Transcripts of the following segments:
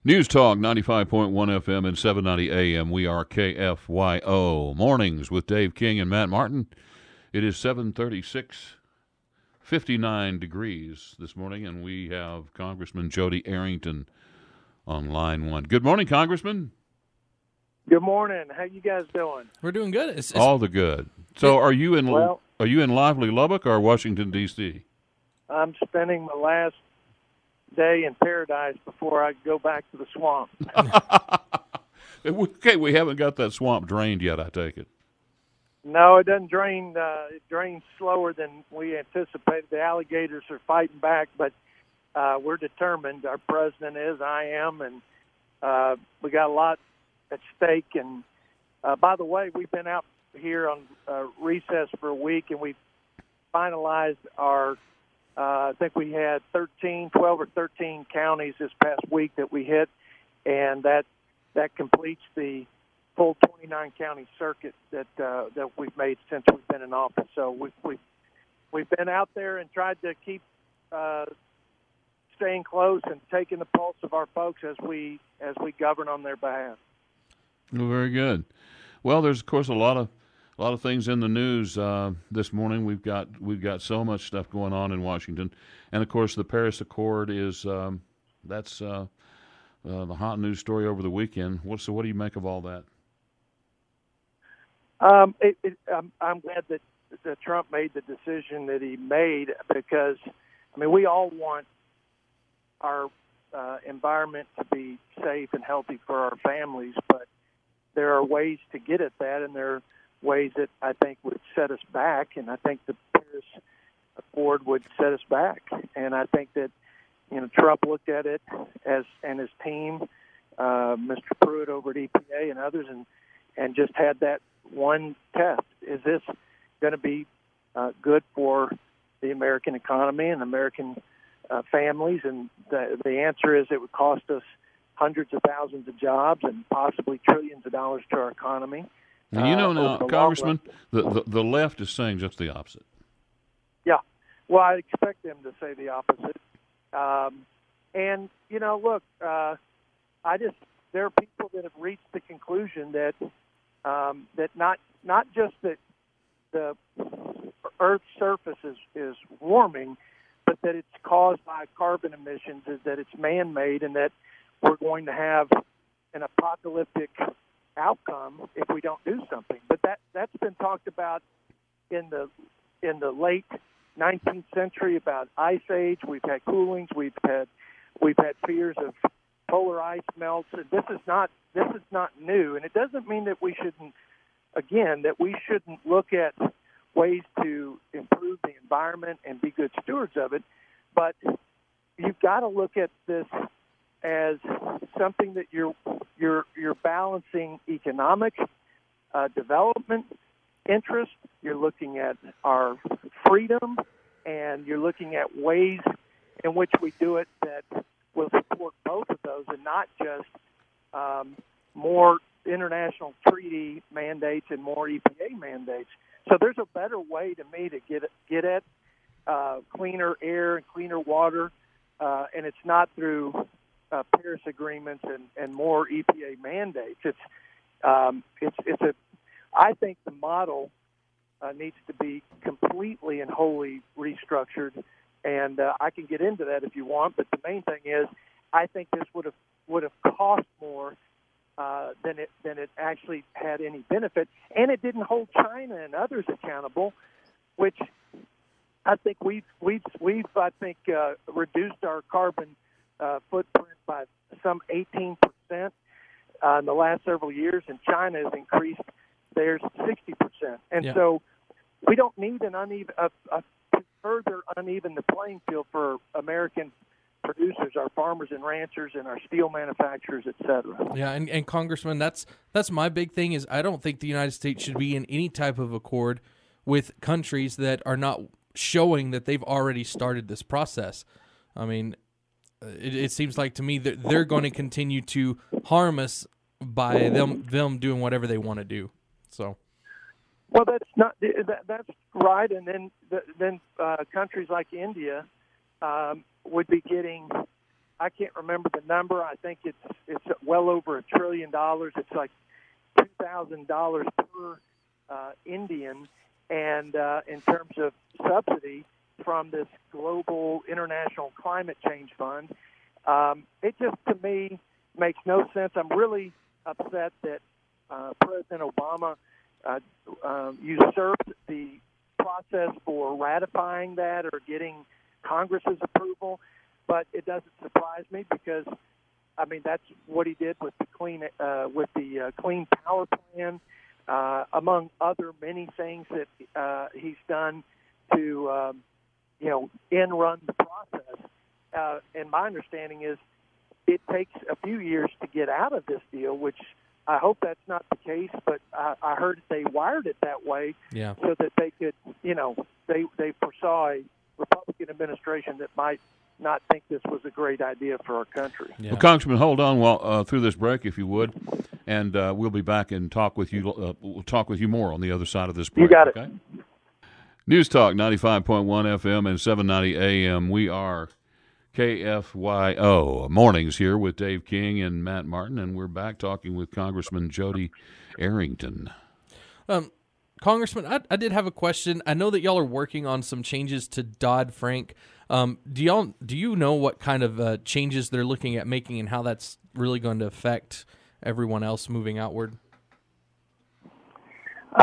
News Talk 95.1 FM and 790 AM. We are KFYO Mornings with Dave King and Matt Martin. It is 7:36, 59 degrees this morning, and we have Congressman Jodey Arrington on line one. Good morning, Congressman. Good morning. How you guys doing? We're doing good. It's all the good. So, are you in lively Lubbock or Washington D.C.? I'm spending my last day in paradise before I go back to the swamp. Okay, we haven't got that swamp drained yet, I take it. No, it doesn't drain. It drains slower than we anticipated. The alligators are fighting back, but we're determined. Our president is, I am, and we got a lot at stake. And by the way, we've been out here on recess for a week, and we finalized our I think we had 12 or 13 counties this past week that we hit, and that completes the full 29 county circuit that we've made since we've been in office. So we've been out there and tried to keep staying close and taking the pulse of our folks as we govern on their behalf. Well, very good. Well, there's of course a lot of things in the news this morning. We've got so much stuff going on in Washington, and of course the Paris Accord is that's the hot news story over the weekend. So what do you make of all that? I'm glad that Trump made the decision that he made, because I mean we all want our environment to be safe and healthy for our families, but there are ways to get at that, and there are ways that I think would set us back, and I think the Paris Accord would set us back. And I think that Trump looked at it and his team, Mr. Pruitt over at EPA and others, and just had that one test: is this going to be good for the American economy and American families? And the answer is it would cost us hundreds of thousands of jobs and possibly trillions of dollars to our economy. And now, Congressman, the left is saying just the opposite. Yeah. Well, I expect them to say the opposite. And, look, there are people that have reached the conclusion that that not just that the Earth's surface is warming, but that it's caused by carbon emissions, is that it's man-made, and that we're going to have an apocalyptic outcome if we don't do something. But that's been talked about in the late 19th century about ice age. We've had coolings. We've had fears of polar ice melts. And this is not new. And it doesn't mean that we shouldn't look at ways to improve the environment and be good stewards of it. But you've got to look at this as something that you're balancing economic development interest. You're looking at our freedom, and you're looking at ways in which we do it that will support both of those, and not just more international treaty mandates and more EPA mandates. So there's a better way to me to get at cleaner air and cleaner water, and it's not through Paris agreements and more EPA mandates. I think the model needs to be completely and wholly restructured, and I can get into that if you want. But the main thing is, I think this would have cost more than it actually had any benefit, and it didn't hold China and others accountable, which I think we've reduced our carbon footprint by some 18% in the last several years, and China has increased theirs 60%. And so we don't need a further uneven the playing field for American producers, our farmers and ranchers, and our steel manufacturers, et cetera. Yeah, and Congressman, that's my big thing is I don't think the United States should be in any type of accord with countries that are not showing that they've already started this process. I mean, it seems like to me that they're going to continue to harm us by them doing whatever they want to do. So, well, that's right. And then countries like India would be getting I can't remember the number. I think it's well over $1 trillion. It's like $2,000 per Indian, and in terms of subsidy from this global international climate change fund, it just to me makes no sense. I'm really upset that President Obama usurped the process for ratifying that or getting Congress's approval, but it doesn't surprise me because, I mean, that's what he did with the Clean Power Plan, among other many things that he's done to, run the process. And my understanding is it takes a few years to get out of this deal, which I hope that's not the case, but I heard they wired it that way so that they could, they foresaw a Republican administration that might not think this was a great idea for our country. Yeah. Well, Congressman, hold on through this break, if you would, and we'll be back and talk with you. We'll talk with you more on the other side of this break. You got it. Okay? News Talk 95.1 FM and 790 AM. We are KFYO Mornings here with Dave King and Matt Martin, and we're back talking with Congressman Jodey Arrington. Congressman, I did have a question. I know that y'all are working on some changes to Dodd-Frank. Do you know what kind of changes they're looking at making and how that's really going to affect everyone else moving outward?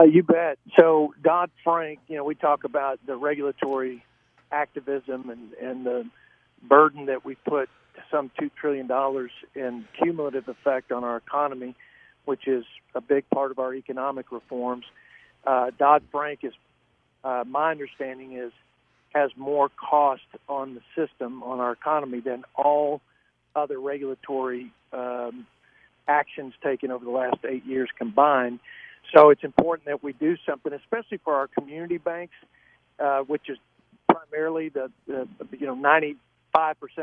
You bet. So Dodd-Frank, we talk about the regulatory activism and the burden that we put some $2 trillion in cumulative effect on our economy, which is a big part of our economic reforms. Dodd-Frank is, my understanding has more cost on the system, on our economy, than all other regulatory actions taken over the last 8 years combined. So it's important that we do something, especially for our community banks, which is primarily the 95%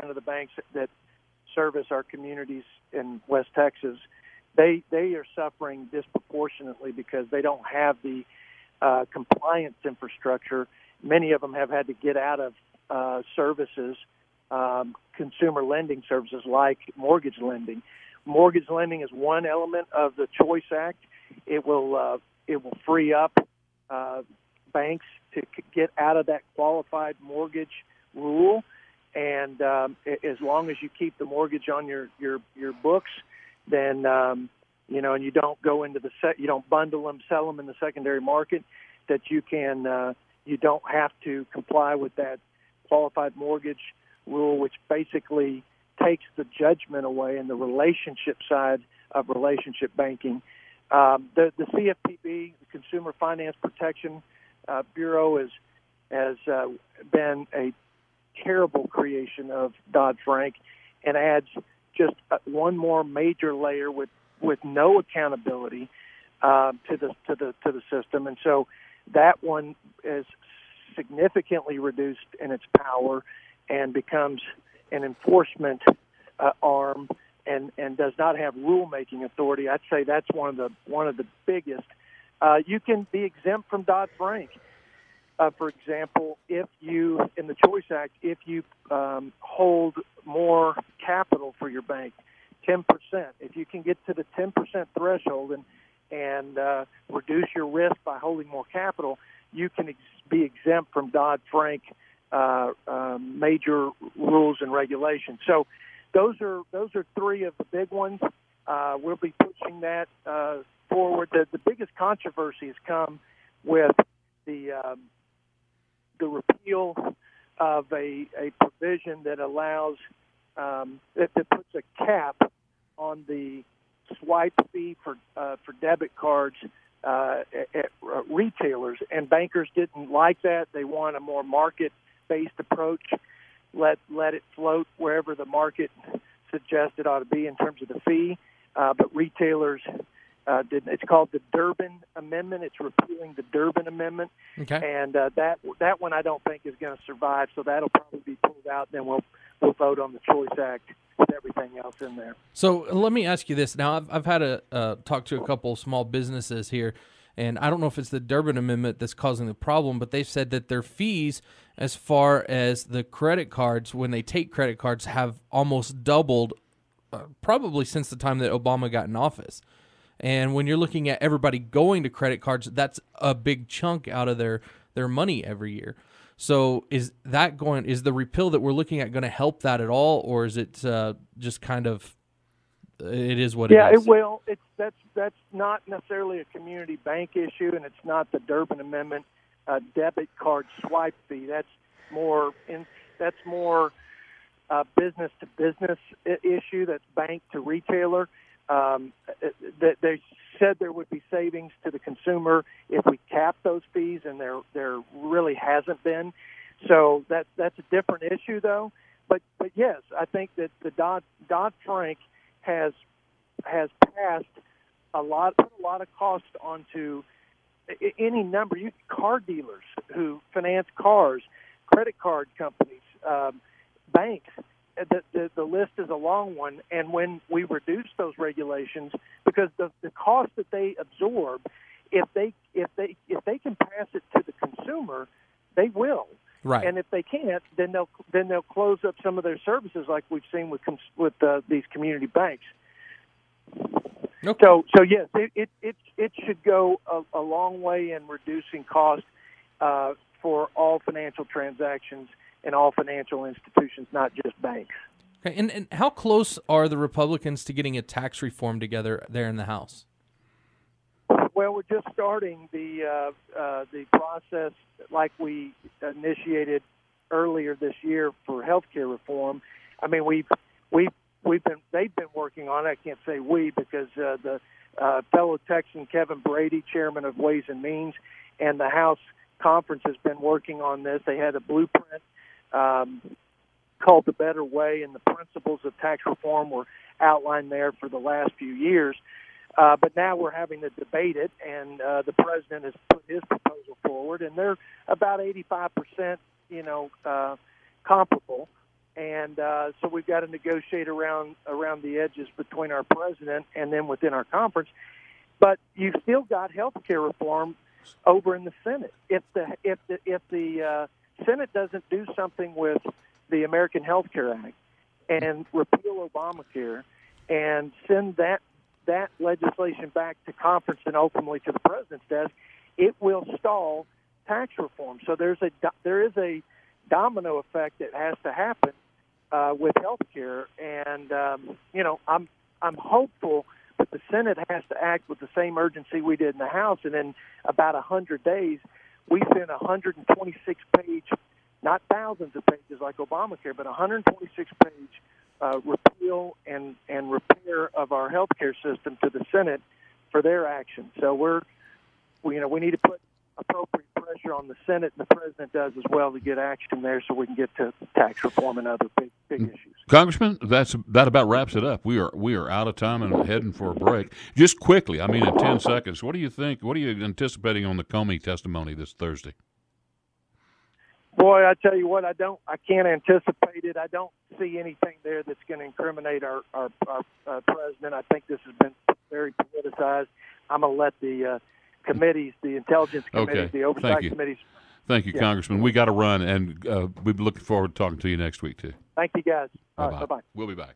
of the banks that service our communities in West Texas. They are suffering disproportionately because they don't have the compliance infrastructure. Many of them have had to get out of services, consumer lending services like mortgage lending. Mortgage lending is one element of the Choice Act. It will free up banks to get out of that qualified mortgage rule, and as long as you keep the mortgage on your books, then and you don't go into you don't bundle them, sell them in the secondary market, that you can you don't have to comply with that qualified mortgage rule, which basically takes the judgment away in the relationship side of relationship banking. The CFPB, the Consumer Finance Protection Bureau, has been a terrible creation of Dodd-Frank and adds just one more major layer with no accountability to the system, and so that one is significantly reduced in its power and becomes an enforcement arm and does not have rulemaking authority. I'd say that's one of the biggest. You can be exempt from Dodd-Frank. For example, if you, in the Choice Act, if you hold more capital for your bank, 10%, if you can get to the 10% threshold and reduce your risk by holding more capital, you can be exempt from Dodd-Frank major rules and regulations. So those are three of the big ones. We'll be pushing that forward. The biggest controversy has come with the repeal of a provision that allows that puts a cap on the swipe fee for debit cards at retailers, and bankers didn't like that. They want a more market-based approach. Let it float wherever the market suggests it ought to be in terms of the fee. But retailers didn't. It's called the Durbin Amendment. It's repealing the Durbin Amendment. Okay. And that one I don't think is going to survive. So that'll probably be pulled out. Then we'll vote on the Choice Act with everything else in there. So let me ask you this. Now, I've had a talk to a couple small businesses here, And I don't know if it's the Durbin Amendment that's causing the problem, but they've said that their fees, as far as the credit cards, when they take credit cards, have almost doubled probably since the time that Obama got in office. And when you're looking at everybody going to credit cards, that's a big chunk out of their money every year. So is the repeal that we're looking at going to help that at all, or is it just kind of, it is what it is? Yeah, it will. That's not necessarily a community bank issue, and it's not the Durbin Amendment debit card swipe fee. That's more business to business issue. That's bank to retailer. They said there would be savings to the consumer if we cap those fees, and there really hasn't been. So that's a different issue, though. But yes, I think that the Dodd-Frank has passed put a lot of cost onto any number. Car dealers who finance cars, credit card companies, banks. The list is a long one, and when we reduce those regulations, because the cost that they absorb, if they can pass it to the consumer, they will. Right. And if they can't, then they'll close up some of their services, like we've seen with these community banks. Okay. So yes, it should go a long way in reducing costs for all financial transactions and all financial institutions, not just banks. Okay, and how close are the Republicans to getting a tax reform together there in the House? Well, we're just starting the process, like we initiated earlier this year for health care reform. I mean, they've been working on it. I can't say we, because the fellow Texan Kevin Brady, chairman of Ways and Means, and the House conference has been working on this. They had a blueprint called The Better Way, and the principles of tax reform were outlined there for the last few years. But now we're having to debate it, and the president has put his proposal forward, and they're about 85%, comparable. And so we've got to negotiate around the edges between our president and then within our conference. But you've still got health care reform over in the Senate. If the Senate doesn't do something with the American Health Care Act and repeal Obamacare and send that legislation back to conference and ultimately to the president's desk, it will stall tax reform. So there is a domino effect that has to happen with health care, and I'm hopeful that the Senate has to act with the same urgency we did in the House, and in about 100 days, we sent a 126-page, not thousands of pages like Obamacare, but 126-page repeal and repair of our health care system to the Senate for their action. So we need to put appropriate pressure on the Senate, and the president does as well, to get action there so we can get to tax reform and other big issues. Congressman, that about wraps it up. We are out of time and heading for a break. Just quickly, in 10 seconds, what do you think? What are you anticipating on the Comey testimony this Thursday? Boy, I tell you what, I can't anticipate it. I don't see anything there that's going to incriminate our president. I think this has been very politicized. I'm going to let the committees, the intelligence committees, the oversight committees. Thank you, Congressman. We got to run, and we'll be looking forward to talking to you next week, too. Thank you, guys. Bye-bye. All right, bye-bye. We'll be back.